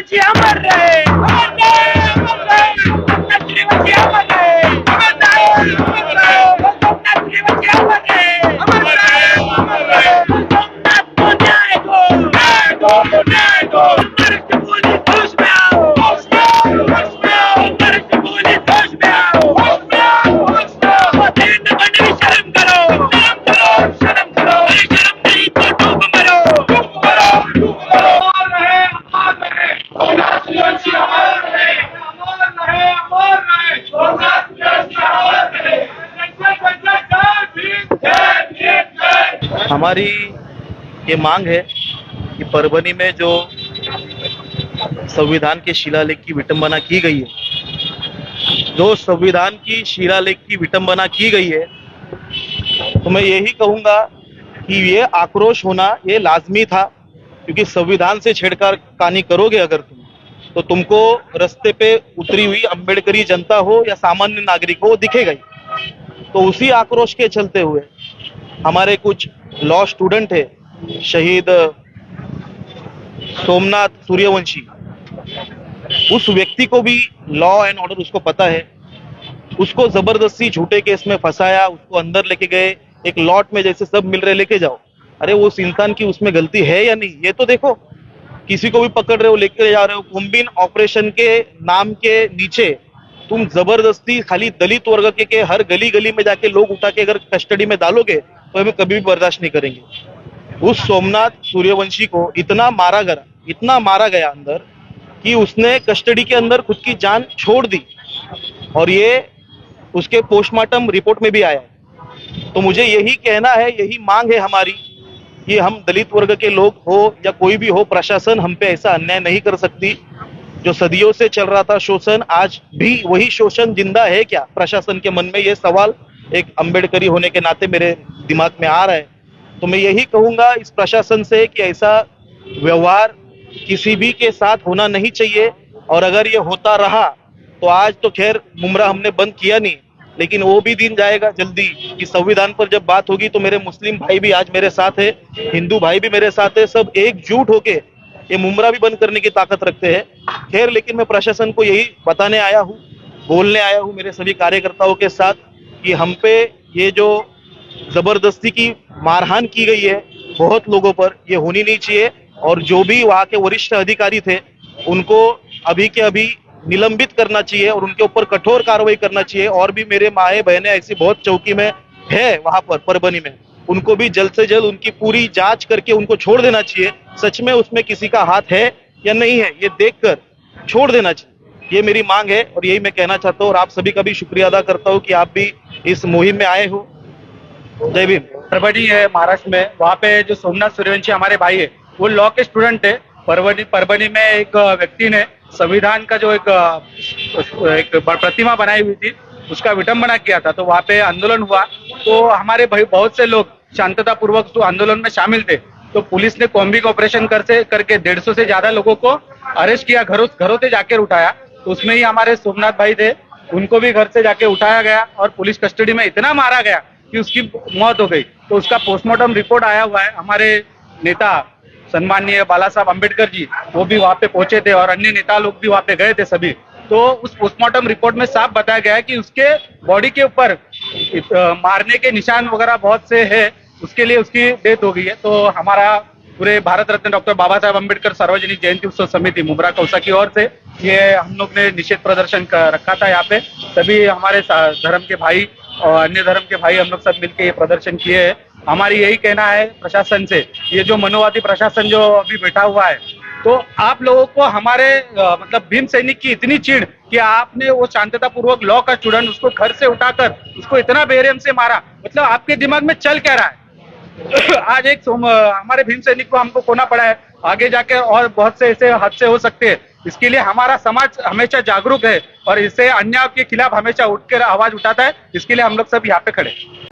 सूर्यवंशी अमर रहे, अमर रहे, अमर रहे, सोमनाथ सूर्यवंशी अमर रहे, अमर रहे, अमर रहे, सोमनाथ सूर्यवंशी अमर रहे, अमर रहे, अमर रहे, सोमनाथ को न्याय दो, न्याय दो, न्याय दो, महाराष्ट्र पुलिस होश में आओ, होश में आओ, होश में आओ, महाराष्ट्र पुलिस होश में आओ, होश में आओ, होश में आओ, देवेंद्र फडणवीस शर्म करो, शर्म करो, शर्म करो, अरे शर्म नहीं तो डूब मरो, डूब मरो, डूब मरो, अमर रहे, अमर रहे, सोमनाथ सूर्यवंशी अमर रहे, अमर रहे, अमर रहे, सोमनाथ सूर्यवंशी अमर रहे, जय जय जय भीम, जय भीम, जय। हमारी ये मांग है कि परभनी में जो संविधान के शिलालेख की विटंबना की गई है, जो संविधान की शिलालेख की विटंबना की गई है, तो मैं यही कहूंगा कि ये आक्रोश होना ये लाजमी था, क्योंकि संविधान से छेड़खानी करोगे अगर तो तुमको रास्ते पे उतरी हुई अम्बेडकरी जनता हो या सामान्य नागरिक हो वो दिखेगा ही। तो उसी आक्रोश के चलते हुए हमारे कुछ लॉ स्टूडेंट है, शहीद सोमनाथ सूर्यवंशी, उस व्यक्ति को भी लॉ एंड ऑर्डर उसको पता है, उसको जबरदस्ती झूठे केस में फंसाया, उसको अंदर लेके गए, एक लॉट में जैसे सब मिल रहे लेके जाओ। अरे वो उस इंसान की उसमें गलती है या नहीं ये तो देखो। किसी को भी पकड़ रहे हो, लेके जा रहे हो, कुंबिन ऑपरेशन के नाम के नीचे तुम जबरदस्ती खाली दलित वर्ग के हर गली गली में जाके लोग उठा के अगर कस्टडी में डालोगे तो हमें कभी भी बर्दाश्त नहीं करेंगे। उस सोमनाथ सूर्यवंशी को इतना मारा गया अंदर कि उसने कस्टडी के अंदर खुद की जान छोड़ दी, और ये उसके पोस्टमार्टम रिपोर्ट में भी आया है। तो मुझे यही कहना है, यही मांग है हमारी कि हम दलित वर्ग के लोग हो या कोई भी हो, प्रशासन हम पे ऐसा अन्याय नहीं कर सकती। जो सदियों से चल रहा था शोषण, आज भी वही शोषण जिंदा है क्या प्रशासन के मन में? ये सवाल एक अम्बेडकरी होने के नाते मेरे दिमाग में आ रहा है। तो मैं यही कहूंगा इस प्रशासन से कि ऐसा व्यवहार किसी भी के साथ होना नहीं चाहिए, और अगर ये होता रहा तो आज तो खैर मुमरा हमने बंद किया नहीं, लेकिन वो भी दिन जाएगा जल्दी कि संविधान पर जब बात होगी तो मेरे मुस्लिम भाई भी आज मेरे साथ है, हिंदू भाई भी मेरे साथ है, सब एकजुट होके ये मुमरा भी बंद करने की ताकत रखते हैं। खैर, लेकिन मैं प्रशासन को यही बताने आया हूँ, बोलने आया हूँ मेरे सभी कार्यकर्ताओं के साथ कि हम पे ये जो जबरदस्ती की मारहान की गई है बहुत लोगों पर, ये होनी नहीं चाहिए, और जो भी वहाँ के वरिष्ठ अधिकारी थे उनको अभी के अभी निलंबित करना चाहिए और उनके ऊपर कठोर कार्रवाई करना चाहिए। और भी मेरे माए बहनें ऐसी बहुत चौकी में है वहां पर परभनी में, उनको भी जल्द से जल्द उनकी पूरी जांच करके उनको छोड़ देना चाहिए। सच में उसमें किसी का हाथ है या नहीं है ये देखकर छोड़ देना चाहिए, ये मेरी मांग है और यही मैं कहना चाहता हूँ। और आप सभी का भी शुक्रिया अदा करता हूँ कि आप भी इस मुहिम में आए हो। जय भीम। परभनी है महाराष्ट्र में, वहाँ पे जो सोमनाथ सूर्यवंशी हमारे भाई है वो लॉ के स्टूडेंट है। परभनी में एक व्यक्ति ने संविधान का जो एक प्रतिमा बनाई हुई थी उसका विटंबना किया था, तो वहाँ पे आंदोलन हुआ, तो हमारे भाई बहुत से लोग शांतता पूर्वक आंदोलन में शामिल थे। तो पुलिस ने कॉम्बिंग ऑपरेशन करके 150 से ज्यादा लोगों को अरेस्ट किया, घरों से जाकर उठाया। तो उसमें ही हमारे सोमनाथ भाई थे, उनको भी घर से जाके उठाया गया और पुलिस कस्टडी में इतना मारा गया कि उसकी मौत हो गई। तो उसका पोस्टमार्टम रिपोर्ट आया हुआ है। हमारे नेता सम्माननीय बाला साहब अम्बेडकर जी वो भी वहाँ पे पहुंचे थे और अन्य नेता लोग भी वहाँ पे गए थे सभी। तो उस पोस्टमार्टम रिपोर्ट में साफ बताया गया है कि उसके बॉडी के ऊपर मारने के निशान वगैरह बहुत से है, उसके लिए उसकी डेथ हो गई है। तो हमारा पूरे भारत रत्न डॉक्टर बाबा साहेब अम्बेडकर सार्वजनिक जयंती उत्सव समिति मुमरा कौसा की ओर से ये हम लोग ने निषेध प्रदर्शन रखा था। यहाँ पे सभी हमारे धर्म के भाई और अन्य धर्म के भाई हम लोग सब मिलके ये प्रदर्शन किए हैं। हमारी यही कहना है प्रशासन से, ये जो मनोवादी प्रशासन जो अभी बैठा हुआ है, तो आप लोगों को हमारे मतलब भीम सैनिक की इतनी चिढ़ कि आपने वो शांतता पूर्वक लॉ का स्टूडेंट उसको घर से उठाकर उसको इतना बेरहम से मारा, मतलब आपके दिमाग में चल क्या रहा है? आज एक हमारे भीम सैनिक को हमको खोना पड़ा है, आगे जाके और बहुत से ऐसे हादसे हो सकते हैं। इसके लिए हमारा समाज हमेशा जागरूक है और इसे अन्याय के खिलाफ हमेशा उठकर आवाज उठाता है। इसके लिए हम लोग सब यहाँ पे खड़े हैं।